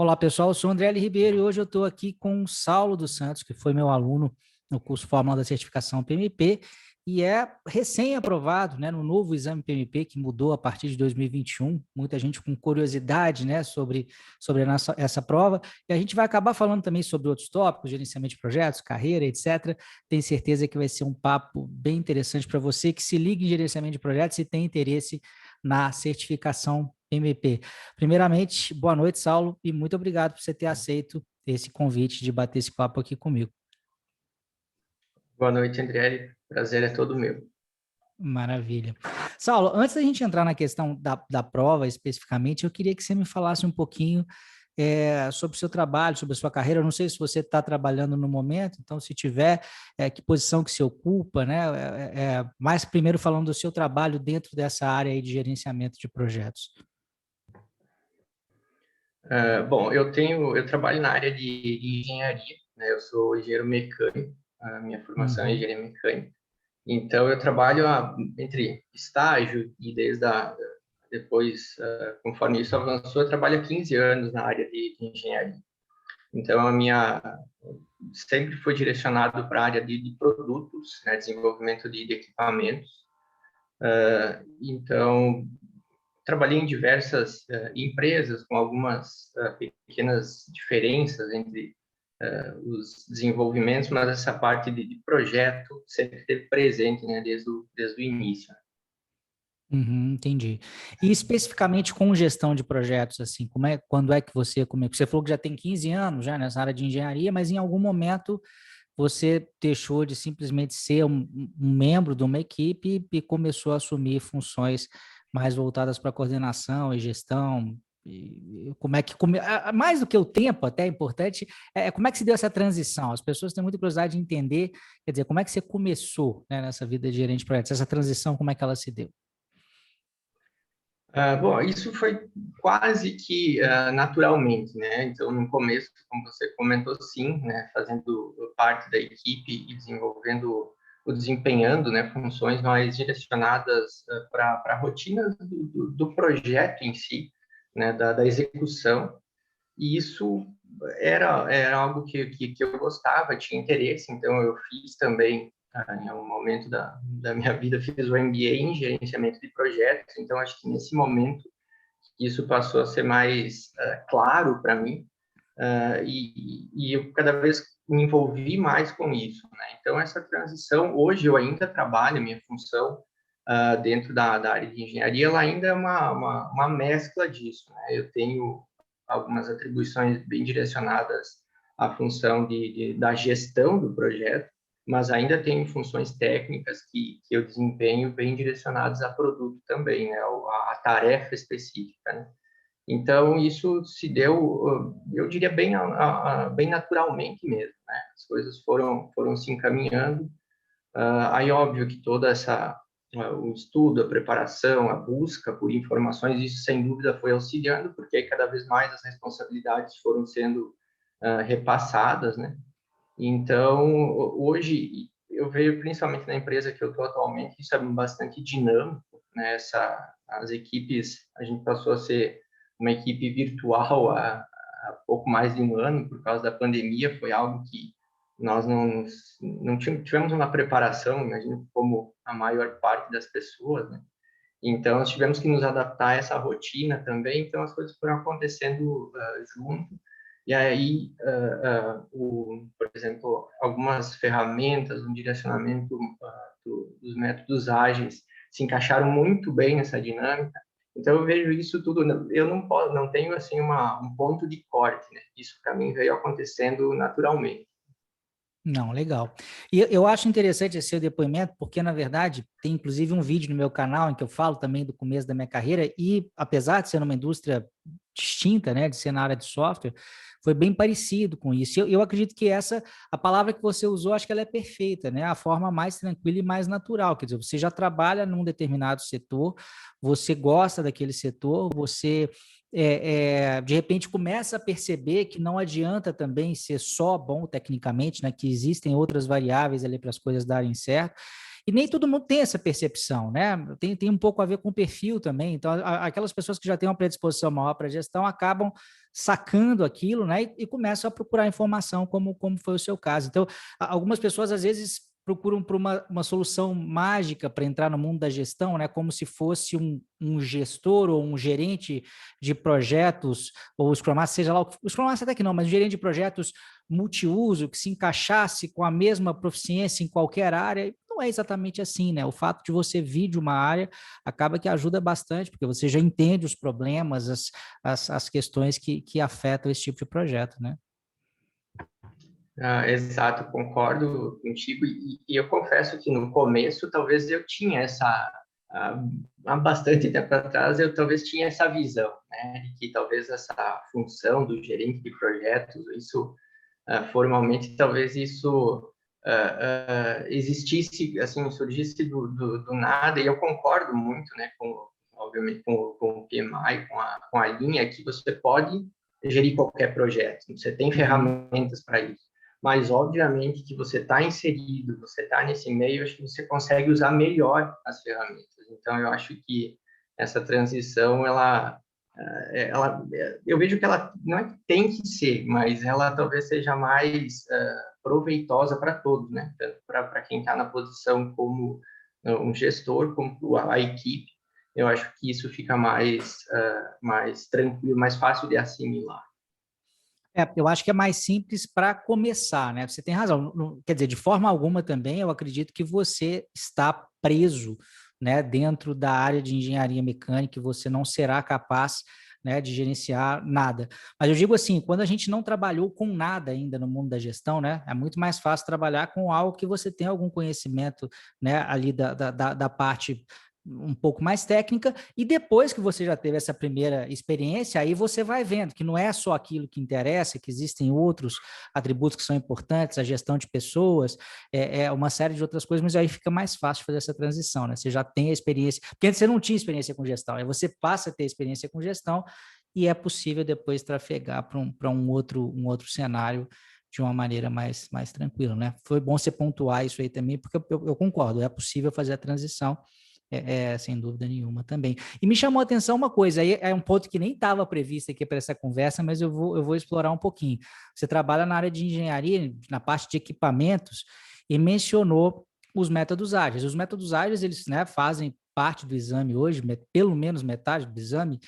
Olá, pessoal. Eu sou o André L. Ribeiro e hoje eu estou aqui com o Saulo dos Santos, que foi meu aluno no curso Fórmula da Certificação PMP e é recém-aprovado, né, no novo exame PMP que mudou a partir de 2021. Muita gente com curiosidade, né, sobre essa prova. E a gente vai acabar falando também sobre outros tópicos, gerenciamento de projetos, carreira, etc. Tenho certeza que vai ser um papo bem interessante para você que se liga em gerenciamento de projetos e tem interesse na certificação PMP. Primeiramente, boa noite, Saulo, e muito obrigado por você ter aceito esse convite de bater esse papo aqui comigo. Boa noite, André. Prazer é todo meu. Maravilha. Saulo, antes da gente entrar na questão da prova especificamente, eu queria que você me falasse um pouquinho sobre o seu trabalho, sobre a sua carreira. Eu não sei se você está trabalhando no momento, então, se tiver, que posição que se ocupa, né? Mas primeiro falando do seu trabalho dentro dessa área aí de gerenciamento de projetos. Bom, eu trabalho na área de engenharia, né? Eu sou engenheiro mecânico, a minha formação é engenharia mecânica. Então, eu trabalho entre estágio e depois, conforme isso avançou, eu trabalho há 15 anos na área de engenharia. Então, sempre foi direcionado para a área de produtos, né? Desenvolvimento de equipamentos. Então, trabalhei em diversas empresas com algumas pequenas diferenças entre os desenvolvimentos, mas essa parte de projeto sempre esteve presente, né, desde o início. Uhum, entendi. E especificamente com gestão de projetos, assim, quando é que você começou? Você falou que já tem 15 anos já nessa área de engenharia, mas em algum momento você deixou de simplesmente ser um membro de uma equipe e começou a assumir funções mais voltadas para coordenação e gestão. E como é que mais do que o tempo, até é importante, como é que se deu essa transição? As pessoas têm muita curiosidade de entender, quer dizer, como é que você começou, né, nessa vida de gerente de projetos? Essa transição, como é que ela se deu? Bom, isso foi quase que naturalmente, né? Então, no começo, como você comentou, sim, né? Fazendo parte da equipe e desempenhando, né? Funções mais direcionadas para rotinas do projeto em si, né? Da execução. E isso era algo que eu gostava, tinha interesse, então eu fiz também, em algum momento da minha vida, fiz o MBA em gerenciamento de projetos, então acho que nesse momento isso passou a ser mais claro para mim, e eu cada vez me envolvi mais com isso, né? Então essa transição, hoje eu ainda trabalho, a minha função dentro da área de engenharia, ela ainda é uma mescla disso, né? Eu tenho algumas atribuições bem direcionadas à função da gestão do projeto, mas ainda tenho funções técnicas que eu desempenho bem direcionadas a produto também, né? A tarefa específica, né? Então, isso se deu, eu diria, bem naturalmente mesmo, né? As coisas foram se encaminhando. Aí, óbvio que o estudo, a preparação, a busca por informações, isso sem dúvida foi auxiliando, porque aí cada vez mais as responsabilidades foram sendo repassadas, né? Então, hoje, eu vejo principalmente na empresa que eu estou atualmente, isso é bastante dinâmico, né? As equipes, a gente passou a ser uma equipe virtual há pouco mais de um ano, por causa da pandemia, foi algo que nós não tivemos uma preparação, imagino, como a maior parte das pessoas, né? Então, nós tivemos que nos adaptar a essa rotina também, então as coisas foram acontecendo junto. E aí, por exemplo, algumas ferramentas, um direcionamento dos métodos ágeis se encaixaram muito bem nessa dinâmica. Então, eu vejo isso tudo, eu não tenho assim um ponto de corte, né? Isso para mim veio acontecendo naturalmente. Não, legal. E eu acho interessante esse seu depoimento, porque, na verdade, tem inclusive um vídeo no meu canal em que eu falo também do começo da minha carreira, e apesar de ser numa indústria distinta, né, de ser na área de software, foi bem parecido com isso. Eu acredito que a palavra que você usou, acho que ela é perfeita, né? A forma mais tranquila e mais natural. Quer dizer, você já trabalha num determinado setor, você gosta daquele setor, você de repente começa a perceber que não adianta também ser só bom tecnicamente, né? Que existem outras variáveis ali para as coisas darem certo. E nem todo mundo tem essa percepção, né? Tem um pouco a ver com o perfil também. Então, aquelas pessoas que já têm uma predisposição maior para a gestão acabam sacando aquilo, né? E começam a procurar informação, como foi o seu caso. Então, algumas pessoas, às vezes, procuram por uma solução mágica para entrar no mundo da gestão, né? Como se fosse um gestor ou um gerente de projetos, ou o Scrum Master, seja lá o Scrum Master até que não, mas um gerente de projetos multiuso, que se encaixasse com a mesma proficiência em qualquer área. Não é exatamente assim, né? O fato de você vir de uma área acaba que ajuda bastante, porque você já entende os problemas, as questões que afetam esse tipo de projeto, né? Exato, concordo contigo. E eu confesso que no começo talvez eu tinha há bastante tempo atrás eu talvez tinha essa visão, né, de que talvez essa função do gerente de projetos, isso formalmente talvez isso existisse, assim, surgisse do nada. E eu concordo muito, né, obviamente com o PMI, com a linha que você pode gerir qualquer projeto, você tem ferramentas para isso. Mas, obviamente, que você está inserido, você está nesse meio, acho que você consegue usar melhor as ferramentas. Então, eu acho que essa transição, eu vejo que ela não é que tem que ser, mas ela talvez seja mais proveitosa para todos, né? Tanto para quem está na posição como um gestor, como a equipe. Eu acho que isso fica mais tranquilo, mais fácil de assimilar. Eu acho que é mais simples para começar, né? Você tem razão. Quer dizer, de forma alguma também, eu acredito que você está preso, né, dentro da área de engenharia mecânica, e você não será capaz, né, de gerenciar nada. Mas eu digo assim, quando a gente não trabalhou com nada ainda no mundo da gestão, né, é muito mais fácil trabalhar com algo que você tem algum conhecimento, né, ali da parte um pouco mais técnica, e depois que você já teve essa primeira experiência, aí você vai vendo que não é só aquilo que interessa, que existem outros atributos que são importantes, a gestão de pessoas, uma série de outras coisas, mas aí fica mais fácil fazer essa transição, né? Você já tem a experiência, porque antes você não tinha experiência com gestão, aí você passa a ter experiência com gestão e é possível depois trafegar para um outro cenário de uma maneira mais tranquila, né? Foi bom você pontuar isso aí também, porque eu concordo, é possível fazer a transição, sem dúvida nenhuma também. E me chamou a atenção uma coisa, aí é um ponto que nem estava previsto aqui para essa conversa, mas eu vou explorar um pouquinho. Você trabalha na área de engenharia, na parte de equipamentos, e mencionou os métodos ágeis. Os métodos ágeis, eles, né, fazem parte do exame hoje, pelo menos metade do exame,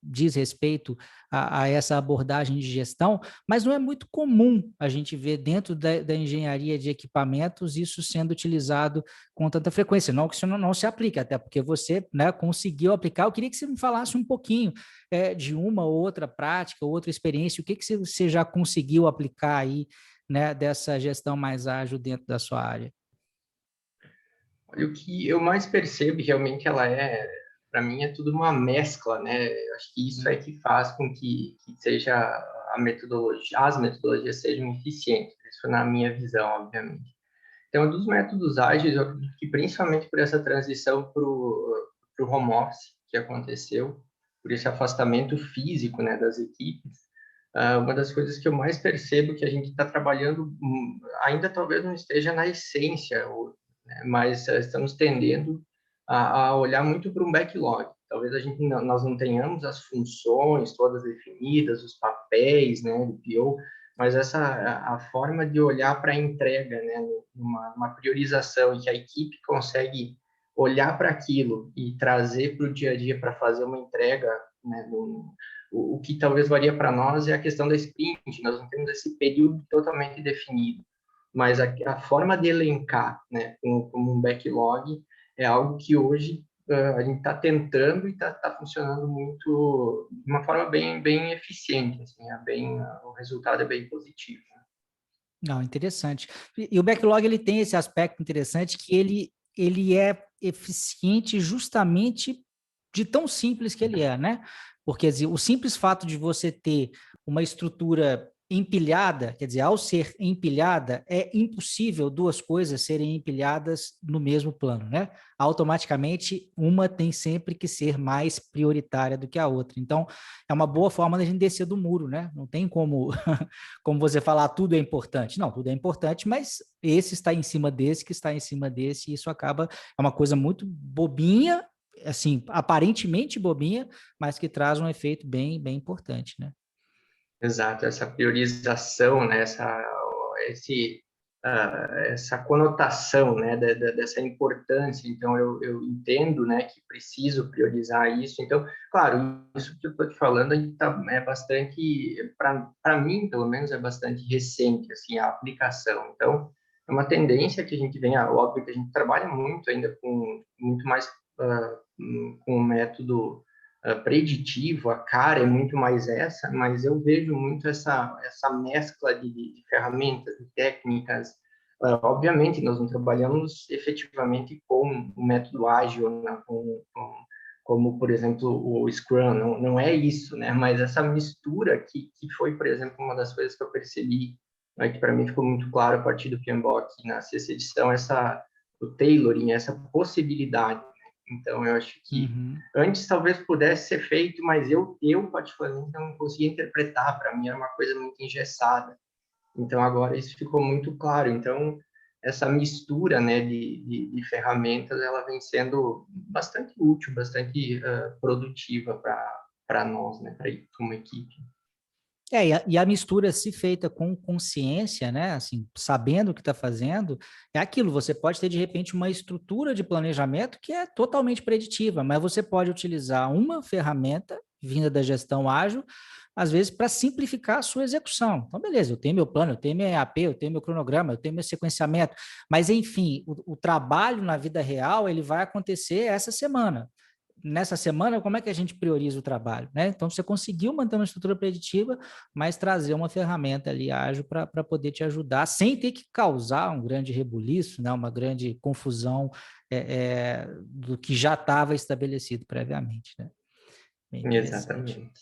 diz respeito a essa abordagem de gestão, mas não é muito comum a gente ver dentro da engenharia de equipamentos isso sendo utilizado com tanta frequência. Não que isso não se aplique, até porque você, né, conseguiu aplicar. Eu queria que você me falasse um pouquinho de uma ou outra prática, outra experiência, o que você já conseguiu aplicar aí, né, dessa gestão mais ágil dentro da sua área. Olha, o que eu mais percebo realmente para mim é tudo uma mescla, né? Eu acho que isso é que faz com que seja as metodologias sejam eficientes. Isso na minha visão, obviamente. Então, dos métodos ágeis, eu acredito que principalmente por essa transição para o home office que aconteceu, por esse afastamento físico, né, das equipes, uma das coisas que eu mais percebo que a gente está trabalhando, ainda talvez não esteja na essência, né, mas estamos tendendo a olhar muito para um backlog. Talvez nós não tenhamos as funções todas definidas, os papéis, né, do PO, mas a forma de olhar para a entrega, né, numa priorização em que a equipe consegue olhar para aquilo e trazer para o dia a dia para fazer uma entrega, né, o que talvez varia para nós é a questão da sprint. Nós não temos esse período totalmente definido, mas a forma de elencar, né, como um backlog é algo que hoje a gente está tentando e está funcionando muito de uma forma bem eficiente, assim, o resultado é bem positivo. Não, interessante. E o backlog, ele tem esse aspecto interessante que ele é eficiente justamente de tão simples que ele é, né? Porque assim, o simples fato de você ter uma estrutura empilhada, quer dizer, ao ser empilhada, é impossível duas coisas serem empilhadas no mesmo plano, né? Automaticamente, uma tem sempre que ser mais prioritária do que a outra. Então, é uma boa forma da gente descer do muro, né? Não tem como, como você falar, tudo é importante. Não, tudo é importante, mas esse está em cima desse, que está em cima desse, e isso acaba, é uma coisa muito bobinha, assim, aparentemente bobinha, mas que traz um efeito bem, bem importante, né? Exato, essa priorização, né, esse, essa conotação, né, dessa importância. Então, eu entendo, né, que preciso priorizar isso. Então, claro, isso que eu estou te falando é bastante, para mim, pelo menos, é bastante recente, assim, a aplicação. Então, é uma tendência que a gente vem, óbvio que a gente trabalha muito ainda com muito mais com o método preditivo, a cara é muito mais essa, mas eu vejo muito essa mescla de ferramentas, de técnicas. Obviamente, nós não trabalhamos efetivamente com o método ágil, né, como, por exemplo, o Scrum, não é isso, né? Mas essa mistura que foi, por exemplo, uma das coisas que eu percebi, né, que para mim ficou muito claro a partir do PMBOK na sexta edição, o tailoring, essa possibilidade. Então, eu acho que Uhum. antes talvez pudesse ser feito, mas eu particularmente não conseguia interpretar. Para mim era uma coisa muito engessada. Então agora isso ficou muito claro. Então essa mistura, né, de ferramentas, ela vem sendo bastante útil, bastante produtiva para nós, né, para como equipe. E a mistura, se feita com consciência, né, assim, sabendo o que está fazendo, é aquilo. Você pode ter, de repente, uma estrutura de planejamento que é totalmente preditiva, mas você pode utilizar uma ferramenta vinda da gestão ágil, às vezes, para simplificar a sua execução. Então, beleza, eu tenho meu plano, eu tenho meu EAP, eu tenho meu cronograma, eu tenho meu sequenciamento, mas, enfim, o trabalho na vida real, ele vai acontecer essa semana. Nessa semana, como é que a gente prioriza o trabalho, né? Então, você conseguiu manter uma estrutura preditiva, mas trazer uma ferramenta ali ágil para poder te ajudar, sem ter que causar um grande rebuliço, né? Uma grande confusão do que já estava estabelecido previamente, né? Bem interessante. Exatamente.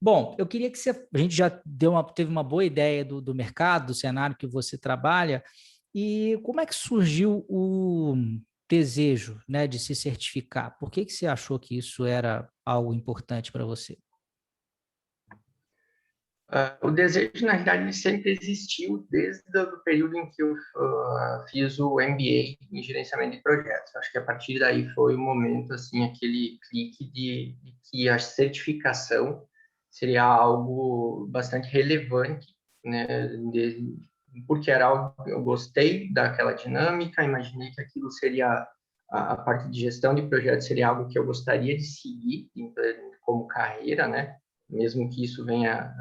Bom, eu queria que a gente já teve uma boa ideia do mercado, do cenário que você trabalha, e como é que surgiu o desejo, né, de se certificar? Por que você achou que isso era algo importante para você? O desejo, na realidade, ele sempre existiu desde o período em que eu fiz o MBA em gerenciamento de projetos. Acho que a partir daí foi o momento, assim, aquele clique de que a certificação seria algo bastante relevante, né, porque era algo que eu gostei daquela dinâmica, imaginei que aquilo seria a parte de gestão de projetos seria algo que eu gostaria de seguir como carreira, né? Mesmo que isso venha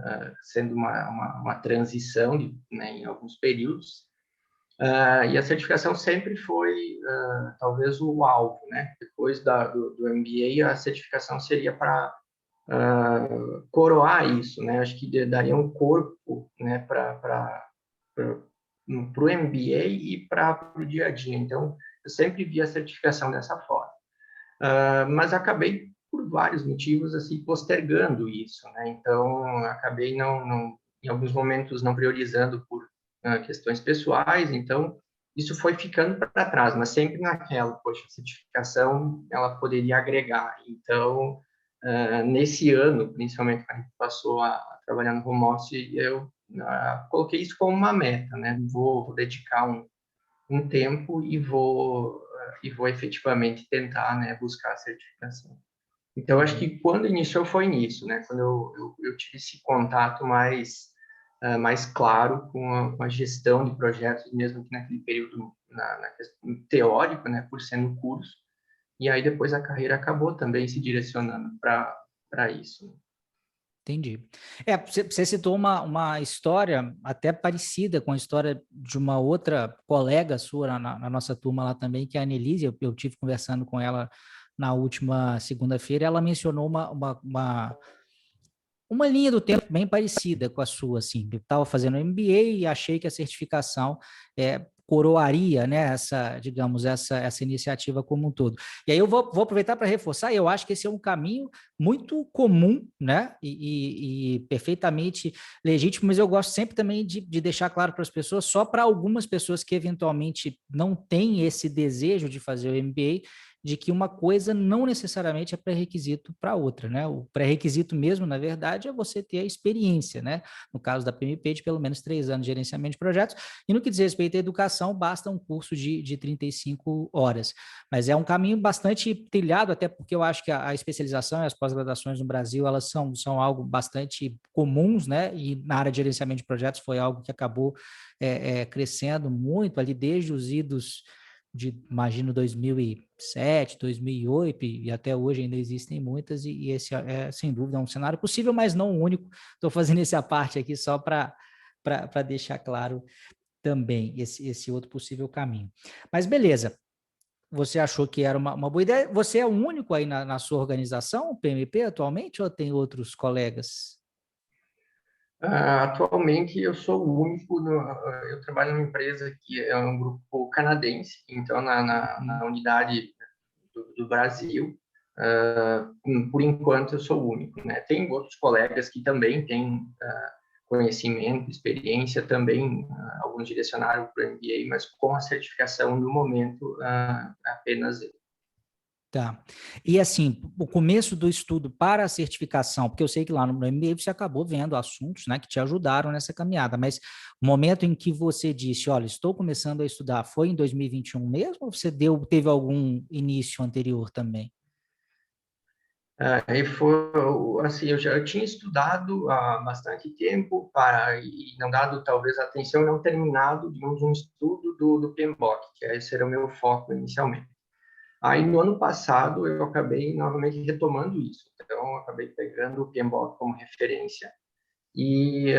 sendo uma transição né, em alguns períodos. E a certificação sempre foi, talvez, o alvo, né? Depois do MBA, a certificação seria para coroar isso, né? Acho que daria um corpo, né, para o MBA e para o dia a dia. Então, eu sempre vi a certificação dessa forma. Mas acabei por vários motivos assim postergando isso, né? Então acabei em alguns momentos não priorizando por questões pessoais, então isso foi ficando para trás, mas sempre naquela, poxa, a certificação ela poderia agregar. Então nesse ano, principalmente quando a gente passou a trabalhar no home office, eu coloquei isso como uma meta, né? Vou dedicar um tempo e vou efetivamente tentar, né, buscar a certificação. Então, acho que quando iniciou foi nisso, né? Quando eu tive esse contato mais claro com a gestão de projetos, mesmo que naquele período na questão teórico, né, por ser no curso. E aí depois a carreira acabou também se direcionando para isso. Entendi. Você citou uma história até parecida com a história de uma outra colega sua na nossa turma lá também, que é a Annelise. Eu tive conversando com ela na última segunda-feira. Ela mencionou uma linha do tempo bem parecida com a sua, assim. Eu estava fazendo MBA e achei que a certificação coroaria, né, digamos, essa iniciativa como um todo. E aí eu vou aproveitar para reforçar, e eu acho que esse é um caminho muito comum, né, e perfeitamente legítimo, mas eu gosto sempre também de deixar claro para as pessoas, só para algumas pessoas que eventualmente não têm esse desejo de fazer o MBA, de que uma coisa não necessariamente é pré-requisito para outra, né? O pré-requisito mesmo, na verdade, é você ter a experiência, né? No caso da PMP, de pelo menos 3 anos de gerenciamento de projetos, e no que diz respeito à educação, basta um curso de 35 horas. Mas é um caminho bastante trilhado, até porque eu acho que a especialização e as pós-graduações no Brasil, elas são algo bastante comuns, né? E na área de gerenciamento de projetos foi algo que acabou crescendo muito ali desde os idos imagino, 2007, 2008, e até hoje ainda existem muitas, e esse sem dúvida, um cenário possível, mas não o único. Estou fazendo essa parte aqui só para deixar claro também esse outro possível caminho. Mas beleza, você achou que era uma boa ideia? Você é o único aí na sua organização, PMP, atualmente, ou tem outros colegas? Atualmente eu sou o único, eu trabalho numa empresa que é um grupo canadense, então na unidade do Brasil, por enquanto eu sou o único, né? Tem outros colegas que também têm conhecimento, experiência, também alguns direcionaram para o MBA, mas com a certificação no momento apenas eu. Tá. E assim, o começo do estudo para a certificação, porque eu sei que lá no MBA você acabou vendo assuntos, né, que te ajudaram nessa caminhada, mas o momento em que você disse, olha, estou começando a estudar, foi em 2021 mesmo, ou você teve algum início anterior também? Aí foi assim, eu tinha estudado há bastante tempo e não dado talvez atenção, não terminado, digamos, um estudo do PMBOK, que esse era o meu foco inicialmente. Aí, no ano passado, eu acabei novamente retomando isso. Então, eu acabei pegando o PMBOK como referência e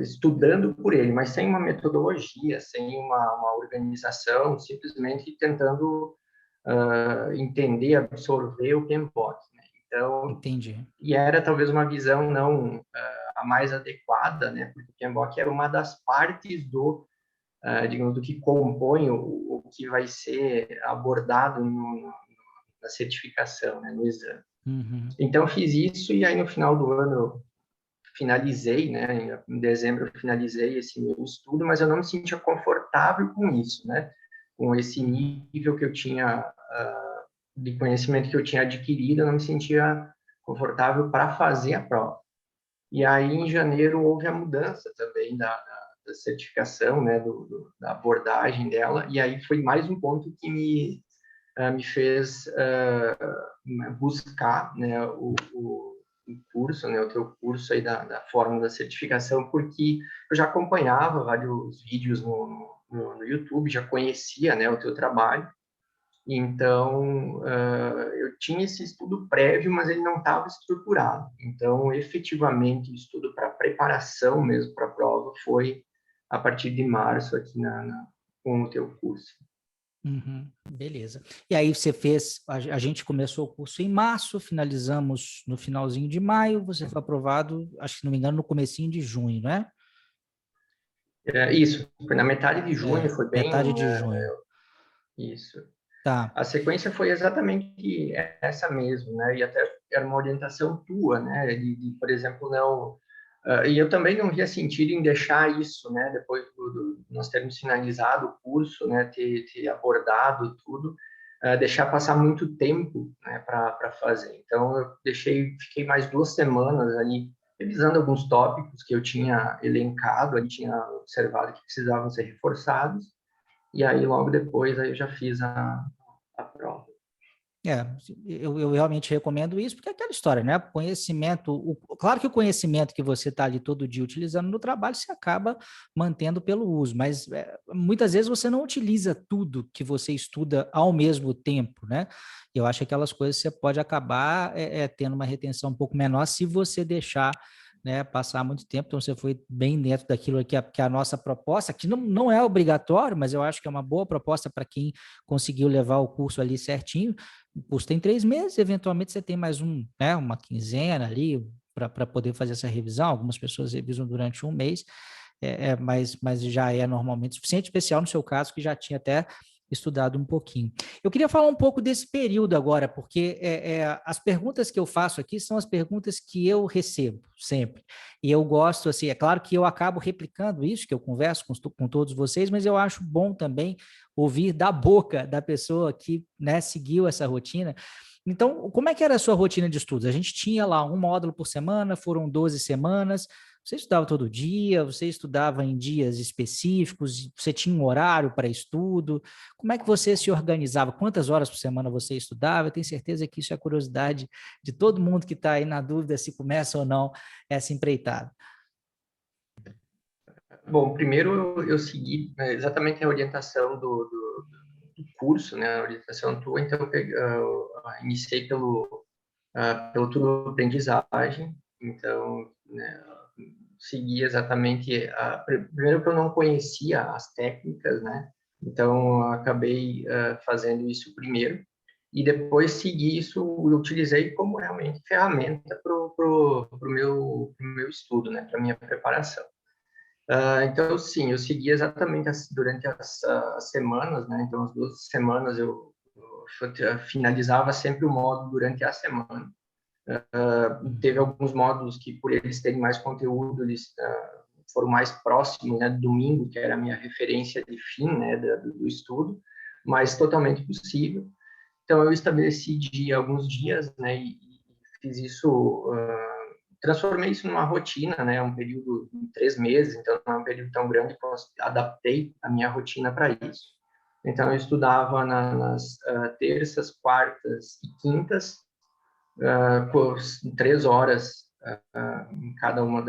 estudando por ele, mas sem uma metodologia, sem uma organização, simplesmente tentando entender, absorver o PMBOK, né? Então, Entendi. e era talvez uma visão não a mais adequada, né? Porque o PMBOK era uma das partes digamos, do que compõe o que vai ser abordado na certificação, né, no exame. Uhum. Então, fiz isso e aí no final do ano eu finalizei, né, em dezembro eu finalizei esse meu estudo, mas eu não me sentia confortável com isso, né, com esse nível que eu tinha de conhecimento que eu tinha adquirido, eu não me sentia confortável para fazer a prova. E aí, em janeiro, houve a mudança também da certificação, né, da abordagem dela, e aí foi mais um ponto que me fez buscar, né, o curso, né, o teu curso aí da fórmula da certificação, porque eu já acompanhava vários vídeos no YouTube, já conhecia, né, o teu trabalho, então eu tinha esse estudo prévio, mas ele não estava estruturado. Então, efetivamente, o estudo para preparação mesmo para a prova foi a partir de março aqui com o teu curso. Uhum, beleza. E aí você fez, a gente começou o curso em março, finalizamos no finalzinho de maio, você foi aprovado, acho que se não me engano, no comecinho de junho, né? Isso, foi na metade de junho, foi Metade bem de junho. isso. Tá. A sequência foi exatamente essa mesmo, né? E até era uma orientação tua, né? Por exemplo, não. E eu também não via sentido em deixar isso, né? Depois nós termos finalizado o curso, né? Ter abordado tudo, deixar passar muito tempo, né? Para fazer. Então eu fiquei mais 2 semanas ali revisando alguns tópicos que eu tinha elencado, eu tinha observado que precisavam ser reforçados. E aí logo depois aí eu já fiz a prova. É, eu realmente recomendo isso, porque é aquela história, né? Conhecimento, claro que o conhecimento que você está ali todo dia utilizando no trabalho, você acaba mantendo pelo uso, mas muitas vezes você não utiliza tudo que você estuda ao mesmo tempo, né? Eu acho que aquelas coisas você pode acabar tendo uma retenção um pouco menor se você deixar, né, passar muito tempo. Então você foi bem dentro daquilo que a nossa proposta, que não é obrigatório, mas eu acho que é uma boa proposta para quem conseguiu levar o curso ali certinho. O curso tem 3 meses, eventualmente você tem mais uma quinzena ali para poder fazer essa revisão. Algumas pessoas revisam durante um mês. mas já é normalmente suficiente, especial no seu caso, que já tinha até estudado um pouquinho. Eu queria falar um pouco desse período agora, porque as perguntas que eu faço aqui são as perguntas que eu recebo sempre. E eu gosto, assim, é claro que eu acabo replicando isso, que eu converso com todos vocês, mas eu acho bom também ouvir da boca da pessoa que, né, seguiu essa rotina. Então, como é que era a sua rotina de estudos? A gente tinha lá um módulo por semana, foram 12 semanas. Você estudava todo dia? Você estudava em dias específicos? Você tinha um horário para estudo? Como é que você se organizava? Quantas horas por semana você estudava? Eu tenho certeza que isso é curiosidade de todo mundo que está aí na dúvida se começa ou não essa empreitada. Bom, primeiro eu segui exatamente a orientação do curso, né, a orientação tua, então iniciei pelo tudo aprendizagem, então, né, segui exatamente, primeiro que eu não conhecia as técnicas, né, então eu acabei fazendo isso primeiro, e depois segui isso, eu utilizei como realmente ferramenta para o meu estudo, né, para minha preparação. Então, sim, eu segui exatamente durante as semanas, né? Então, as 12 semanas eu finalizava sempre o módulo durante a semana. Teve alguns módulos que, por eles terem mais conteúdo, eles foram mais próximos, né? Do domingo, que era a minha referência de fim, né? Do estudo, mas totalmente possível. Então, eu estabeleci alguns dias, né? E fiz isso, transformei isso numa rotina, né? Um período de 3 meses, então não é um período tão grande que eu adaptei a minha rotina para isso. Então, eu estudava nas terças, quartas e quintas, por 3 horas em cada uma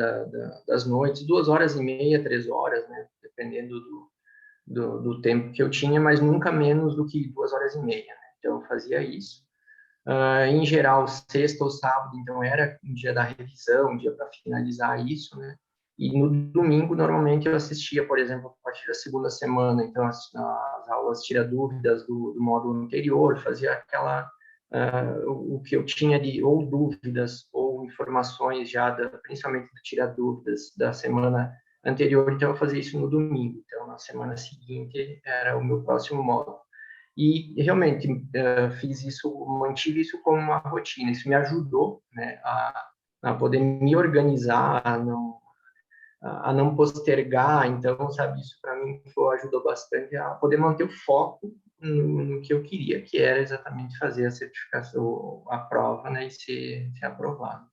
das noites, 2 horas e meia, 3 horas, né? Dependendo do tempo que eu tinha, mas nunca menos do que 2 horas e meia, né? Então, eu fazia isso. Em geral, sexta ou sábado, então era um dia da revisão, um dia para finalizar isso, né? E no domingo, normalmente, eu assistia, por exemplo, a partir da segunda semana, então as aulas tira dúvidas do módulo anterior, fazia o que eu tinha de ou dúvidas ou informações já, principalmente do tira dúvidas da semana anterior, então eu fazia isso no domingo. Então, na semana seguinte, era o meu próximo módulo. E realmente fiz isso, mantive isso como uma rotina. Isso me ajudou, né, a poder me organizar, a não postergar. Então, sabe, isso para mim ajudou bastante a poder manter o foco no que eu queria, que era exatamente fazer a certificação, a prova, né, e ser aprovado.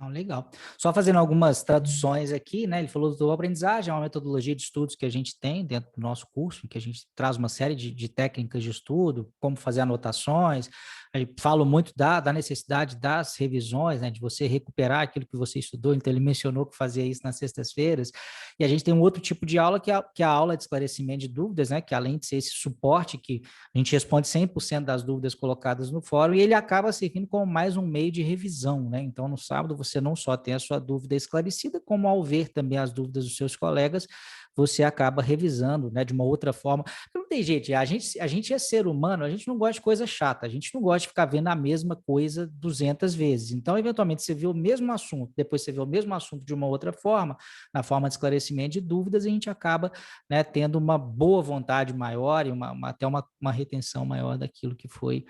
Legal. Só fazendo algumas traduções aqui, né? Ele falou do aprendizagem, é uma metodologia de estudos que a gente tem dentro do nosso curso, que a gente traz uma série de técnicas de estudo, como fazer anotações. Aí falo muito da necessidade das revisões, né? De você recuperar aquilo que você estudou. Então, ele mencionou que fazia isso nas sextas-feiras. E a gente tem um outro tipo de aula, que é a aula de esclarecimento de dúvidas, né? Que além de ser esse suporte que a gente responde 100% das dúvidas colocadas no fórum, e ele acaba servindo como mais um meio de revisão, né? Então, no sábado, você não só tem a sua dúvida esclarecida, como ao ver também as dúvidas dos seus colegas, você acaba revisando, né, de uma outra forma. Não tem jeito, a gente é ser humano, a gente não gosta de coisa chata, a gente não gosta de ficar vendo a mesma coisa 200 vezes. Então, eventualmente, você vê o mesmo assunto, depois você vê o mesmo assunto de uma outra forma, na forma de esclarecimento de dúvidas, e a gente acaba, né, tendo uma boa vontade maior e até uma retenção maior daquilo que foi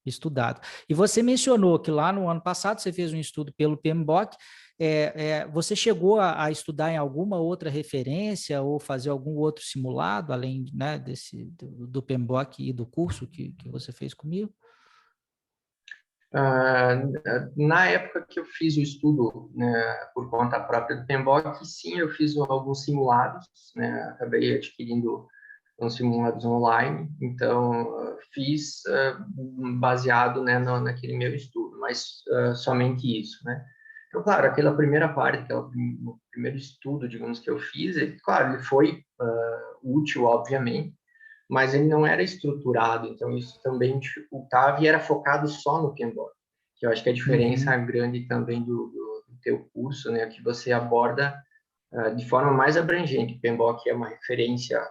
estudado. E você mencionou que lá no ano passado você fez um estudo pelo PMBOK. Você chegou a estudar em alguma outra referência ou fazer algum outro simulado, além, né, do PMBOK e do curso que você fez comigo? Na época que eu fiz o estudo, né, por conta própria do PMBOK, sim, eu fiz alguns simulados, né, acabei adquirindo uns simulados online, então fiz baseado, né, naquele meu estudo, mas somente isso, né. Então, claro, aquela primeira parte, o primeiro estudo, digamos, que eu fiz, claro, ele foi útil, obviamente, mas ele não era estruturado, então isso também dificultava e era focado só no PMBOK, que eu acho que é a diferença grande também do teu curso, né, que você aborda de forma mais abrangente. O PMBOK é uma referência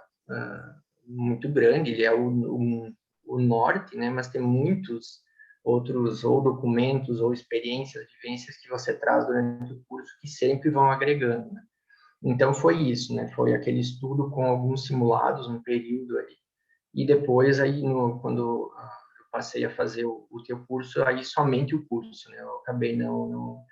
muito grande, ele é o norte, né, mas tem muitos outros ou documentos ou experiências, vivências que você traz durante o curso que sempre vão agregando, né? Então, foi isso, né? Foi aquele estudo com alguns simulados, um período ali. E depois, aí, quando eu passei a fazer o teu curso, aí somente o curso, né? Eu acabei não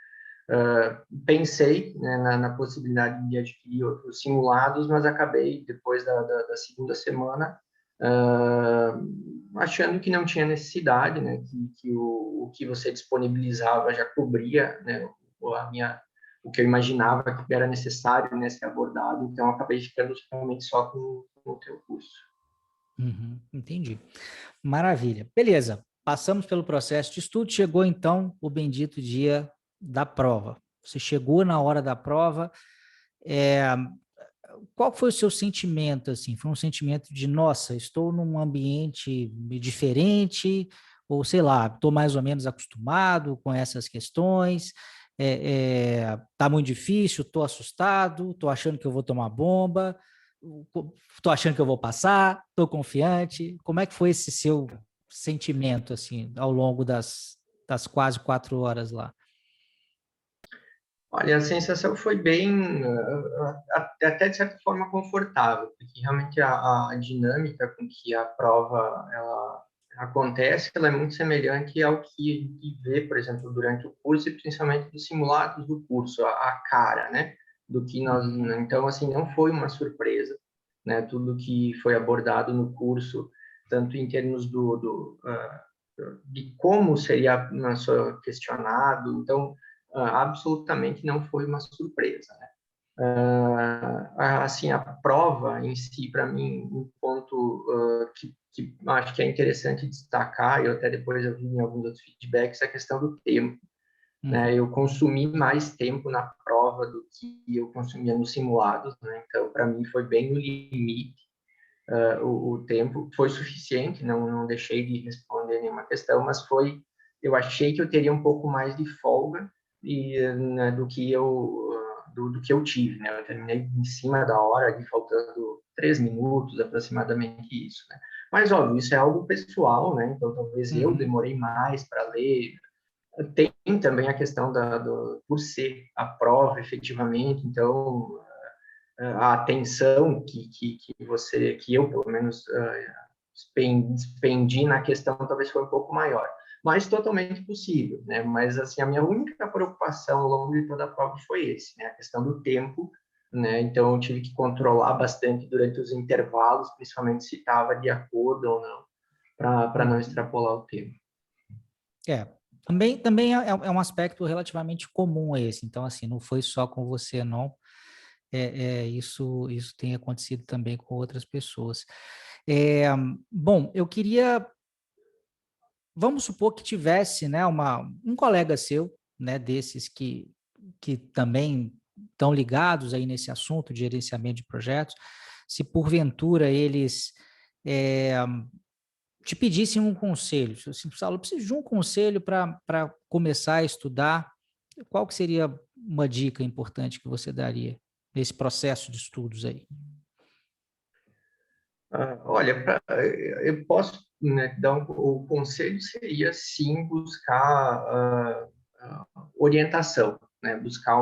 pensei, né, na possibilidade de adquirir os simulados, mas acabei, depois da segunda semana, achando que não tinha necessidade, né, que o que você disponibilizava já cobria, né, o que eu imaginava que era necessário, né, ser abordado, então acabei ficando realmente só com o teu curso. Uhum, entendi. Maravilha. Beleza. Passamos pelo processo de estudo, chegou então o bendito dia da prova. Você chegou na hora da prova, é, qual foi o seu sentimento, assim? Foi um sentimento de, nossa, estou num ambiente diferente, ou sei lá, estou mais ou menos acostumado com essas questões, tá muito difícil, estou assustado, estou achando que eu vou tomar bomba, estou achando que eu vou passar, estou confiante. Como é que foi esse seu sentimento, assim, ao longo das quase 4 horas lá? Olha, a sensação foi bem, até de certa forma confortável, porque realmente a dinâmica com que a prova ela acontece, ela é muito semelhante ao que a gente vê, por exemplo, durante o curso e principalmente dos simulados do curso, a cara, né, do que nós, Uhum. então assim, não foi uma surpresa, né, tudo que foi abordado no curso, tanto em termos de como seria questionado, então absolutamente não foi uma surpresa, né? Assim, a prova em si, para mim, um ponto que acho que é interessante destacar, e até depois eu vi em alguns outros feedbacks, é a questão do tempo, né? Uhum. Eu consumi mais tempo na prova do que eu consumia nos simulados, né? Então, para mim, foi bem no limite. O tempo foi suficiente, não deixei de responder nenhuma questão, mas eu achei que eu teria um pouco mais de folga né, do que eu tive, né? Eu terminei em cima da hora, ali faltando 3 minutos, aproximadamente isso, né? Mas, óbvio, isso é algo pessoal, né? Então, talvez eu Uhum. demorei mais para ler. Tem também a questão por ser a prova, efetivamente, então a atenção que eu pelo menos despendi na questão talvez foi um pouco maior, mas totalmente possível, né? Mas assim a minha única preocupação ao longo de toda a prova foi esse, né? A questão do tempo, né? Então eu tive que controlar bastante durante os intervalos, principalmente se estava de acordo ou não, para não Uhum. extrapolar o tempo. É, também é um aspecto relativamente comum esse. Então, assim, não foi só com você, não. Isso tem acontecido também com outras pessoas. É, bom, eu queria, vamos supor que tivesse, né, um colega seu, né, desses que também estão ligados aí nesse assunto de gerenciamento de projetos, se porventura eles é, te pedissem um conselho, se assim, Saulo, eu preciso de um conselho para começar a estudar, qual que seria uma dica importante que você daria nesse processo de estudos aí? Olha, eu posso, né, o conselho seria sim buscar orientação, né, buscar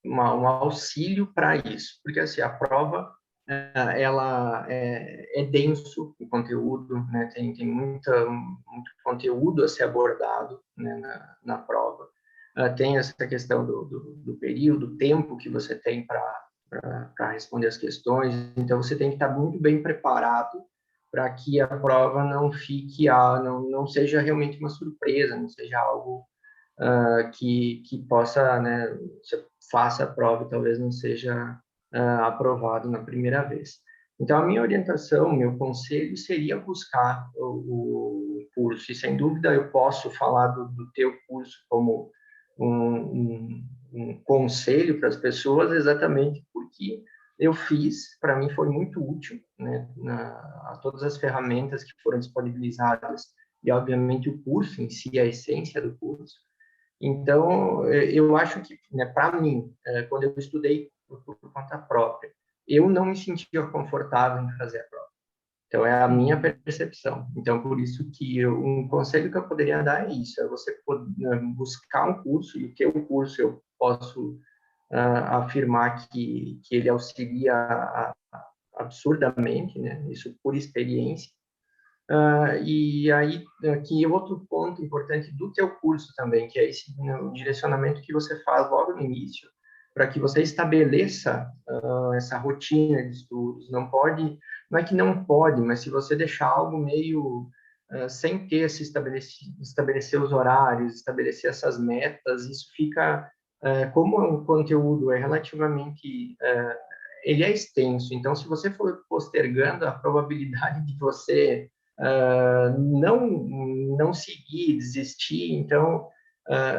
um auxílio para isso, porque assim a prova ela é denso o conteúdo, né, tem muito conteúdo a ser abordado, né, na prova. Tem essa questão do período, tempo que você tem para responder as questões. Então, você tem que estar muito bem preparado para que a prova não seja realmente uma surpresa, não seja algo que possa, né, você faça a prova e talvez não seja aprovado na primeira vez. Então, a minha orientação, meu conselho seria buscar o curso, e sem dúvida eu posso falar do teu curso como um conselho para as pessoas, exatamente porque eu fiz, para mim foi muito útil, né, a todas as ferramentas que foram disponibilizadas, e obviamente o curso em si, a essência do curso. Então, eu acho que, né, para mim, quando eu estudei por conta própria, eu não me sentia confortável em fazer a prova. Então, é a minha Uhum. percepção. Então, por isso que um conselho que eu poderia dar é isso, é você poder buscar um curso, e o que o curso eu posso afirmar que ele auxilia absurdamente, né? Isso por experiência. E aí, aqui outro ponto importante do teu curso também, que é esse direcionamento que você faz logo no início, para que você estabeleça essa rotina de estudos. Não é que não pode, mas se você deixar algo meio sem ter se estabelecer os horários, estabelecer essas metas, isso fica, como o conteúdo é relativamente, ele é extenso, então se você for postergando, a probabilidade de você não seguir, desistir. Então,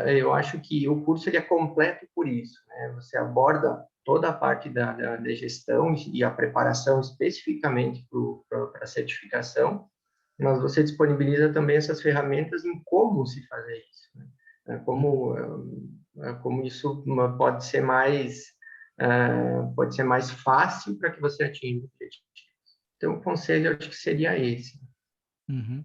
eu acho que o curso ele é completo por isso, né? Você aborda toda a parte da gestão e a preparação especificamente para a certificação, mas você disponibiliza também essas ferramentas em como se fazer isso, né? Como isso pode ser mais fácil para que você atinja o objetivo. Então, o conselho eu acho que seria esse. Uhum.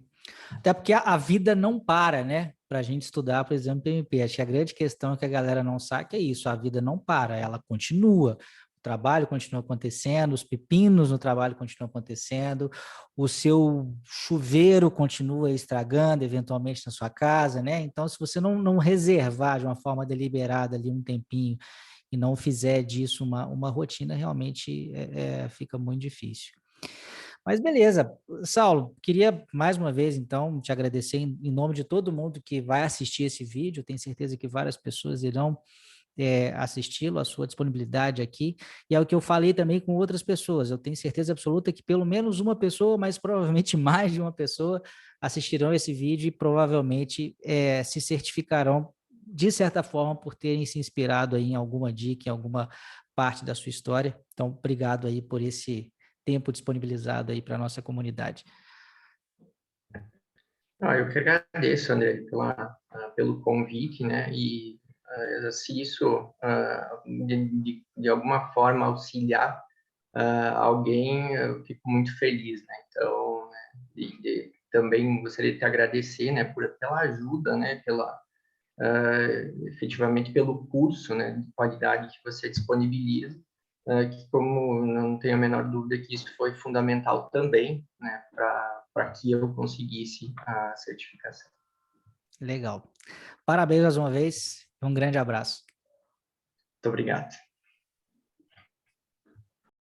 Até porque a vida não para, né? Para a gente estudar, por exemplo, PMP. Acho que a grande questão que a galera não sabe é isso: a vida não para, ela continua. O trabalho continua acontecendo, os pepinos no trabalho continuam acontecendo, o seu chuveiro continua estragando eventualmente na sua casa, né? Então, se você não reservar de uma forma deliberada ali um tempinho e não fizer disso uma rotina, realmente fica muito difícil. Mas beleza, Saulo, queria mais uma vez, então, te agradecer em nome de todo mundo que vai assistir esse vídeo. Tenho certeza que várias pessoas irão assisti-lo, a sua disponibilidade aqui, e é o que eu falei também com outras pessoas. Eu tenho certeza absoluta que pelo menos uma pessoa, mas provavelmente mais de uma pessoa, assistirão esse vídeo e provavelmente se certificarão, de certa forma, por terem se inspirado aí em alguma dica, em alguma parte da sua história. Então, obrigado aí por esse tempo disponibilizado aí para a nossa comunidade. Eu que agradeço, André, pelo convite, né? E se isso de alguma forma auxiliar alguém, eu fico muito feliz, né? Então, né, também gostaria de te agradecer, né, pela ajuda, né, efetivamente pelo curso, né, de qualidade que você disponibiliza, que como não tenho a menor dúvida que isso foi fundamental também, né, para que eu conseguisse a certificação. Legal. Parabéns mais uma vez. Um grande abraço. Muito obrigado.